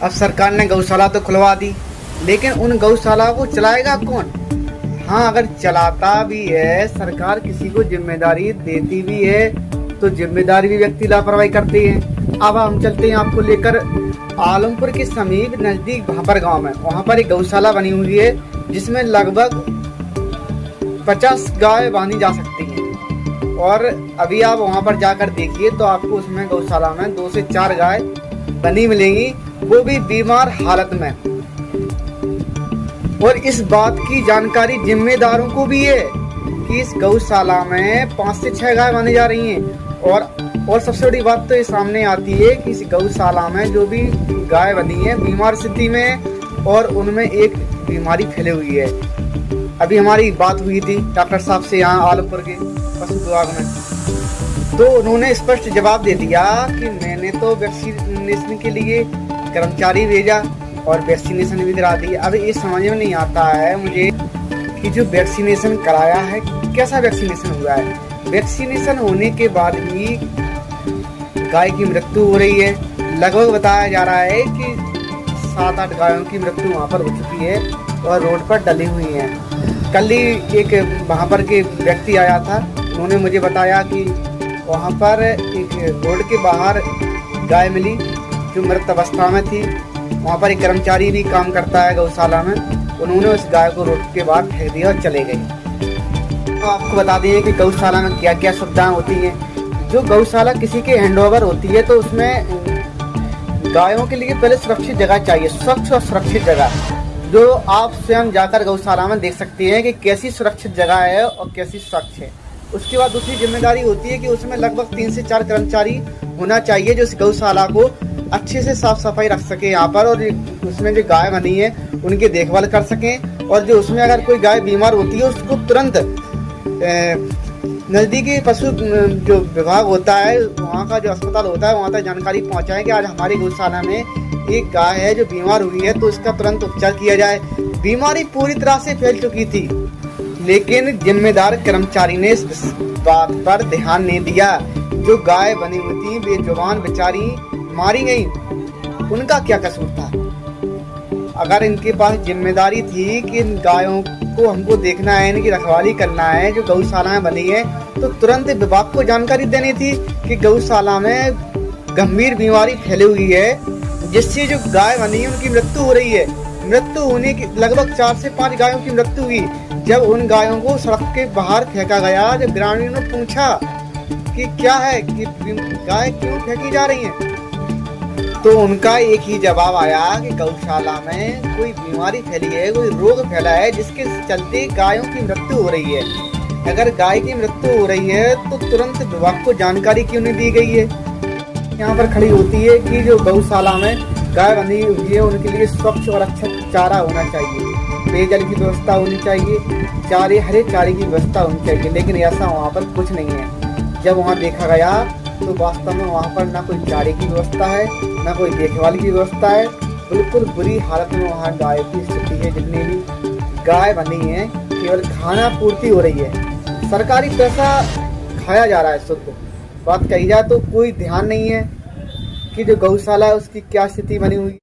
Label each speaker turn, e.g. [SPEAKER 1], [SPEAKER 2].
[SPEAKER 1] अब सरकार ने गौशाला तो खुलवा दी, लेकिन उन गौशाला को चलाएगा कौन? हाँ, अगर चलाता भी है सरकार, किसी को जिम्मेदारी देती भी है तो जिम्मेदारी भी व्यक्ति लापरवाही करते हैं। अब हम चलते हैं आपको लेकर आलमपुर के समीप नजदीक भापर गांव में। वहां पर एक गौशाला बनी हुई है जिसमें लगभग 50 गाय बांधी जा सकती हैं। और अभी आप वहां पर जाकर देखिए तो आपको उसमें गौशाला में 2 से 4 गाय बनी मिलेंगी, वो भी बीमार हालत में। और इस बात की जानकारी जिम्मेदारों को भी है कि इस गौशाला में 5 से 6 गाय बांधी जा रही हैं। और सबसे बड़ी बात तो ये सामने आती है कि इस गौशाला में जो भी गाय बनी है बीमार स्थिति में, और उनमें एक बीमारी फैली हुई है। अभी हमारी बात हुई थी डॉक्टर साहब से यहाँ आलमपुर के पशु विभाग में, तो उन्होंने स्पष्ट जवाब दे दिया कि मैंने तो वैक्सीनेशन के लिए कर्मचारी भेजा और वैक्सीनेशन भी करा दी। अब ये समझ में नहीं आता है मुझे कि जो वैक्सीनेशन कराया है कैसा वैक्सीनेशन हुआ है। वैक्सीनेशन होने के बाद भी गाय की मृत्यु हो रही है। लगभग बताया जा रहा है कि 7-8 गायों की मृत्यु वहाँ पर हो चुकी है और रोड पर डली हुई है। कल ही एक वहाँ पर के व्यक्ति आया था, उन्होंने मुझे बताया कि वहाँ पर एक रोड के बाहर गाय मिली जो मृत अवस्था में थी। वहाँ पर एक कर्मचारी भी काम करता है गौशाला में, उन्होंने उस गाय को रोड के बाहर फेंक दिया और चले गए। तो आपको बता दें कि गौशाला में क्या क्या सुविधाएं होती हैं। जो गौशाला किसी के हैंडओवर होती है तो उसमें गायों के लिए पहले सुरक्षित जगह चाहिए, स्वच्छ और सुरक्षित जगह, जो आप स्वयं जाकर गौशाला में देख सकते हैं कि कैसी सुरक्षित जगह है और कैसी स्वच्छ है। उसके बाद दूसरी जिम्मेदारी होती है कि उसमें लगभग 3 से 4 कर्मचारी होना चाहिए जो इस गौशाला को अच्छे से साफ सफाई रख सके यहाँ पर, और उसमें जो गाय बनी है उनकी देखभाल कर सकें। और जो उसमें अगर कोई गाय बीमार होती है उसको तुरंत नज़दीकी पशु जो विभाग होता है, वहाँ का जो अस्पताल होता है, वहाँ तक जानकारी पहुँचाएं कि आज हमारी गौशाला में एक गाय है जो बीमार हुई है तो इसका तुरंत उपचार किया जाए। बीमारी पूरी तरह से फैल चुकी थी, लेकिन जिम्मेदार कर्मचारी ने इस बात पर ध्यान नहीं दिया। जो गाय बनी हुई थी बेजुबान बेचारी मारी गई, उनका क्या कसूर था? अगर इनके पास जिम्मेदारी थी कि इन गायों को हमको देखना है, इनकी रखवाली करना है जो गौशाला में बनी है, तो तुरंत विभाग को जानकारी देनी थी कि गौशाला में गंभीर बीमारी फैली हुई है जिससे जो गाय बनी है उनकी मृत्यु हो रही है। मृत्यु होने की लगभग 4 से 5 गायों की मृत्यु हुई। जब उन गायों को सड़क के बाहर फेंका गया, जब ग्रामीणों ने पूछा कि क्या है कि गाय क्यों फेंकी जा रही है, तो उनका एक ही जवाब आया कि गौशाला में कोई बीमारी फैली है, कोई रोग फैला है जिसके चलते गायों की मृत्यु हो रही है। अगर गाय की मृत्यु हो रही है तो तुरंत विभाग को जानकारी क्यों नहीं दी गई है? यहाँ पर खड़ी होती है कि जो गौशाला में गाय बंधी हुई है उनके लिए स्वच्छ और अच्छा चारा होना चाहिए, पेयजल की व्यवस्था होनी चाहिए, हरे चारे की व्यवस्था होनी चाहिए, लेकिन ऐसा वहाँ पर कुछ नहीं है। जब वहाँ देखा गया तो वास्तव में वहाँ पर ना कोई चारे की व्यवस्था है, ना कोई देखभाल की व्यवस्था है। बिल्कुल बुरी हालत में वहाँ गाय की स्थिति है। जितनी भी गाय बनी है केवल खाना पूर्ति हो रही है, सरकारी पैसा खाया जा रहा है शुद्ध। बात कही जाए तो कोई ध्यान नहीं है कि जो गौशाला है उसकी क्या स्थिति बनी हुई।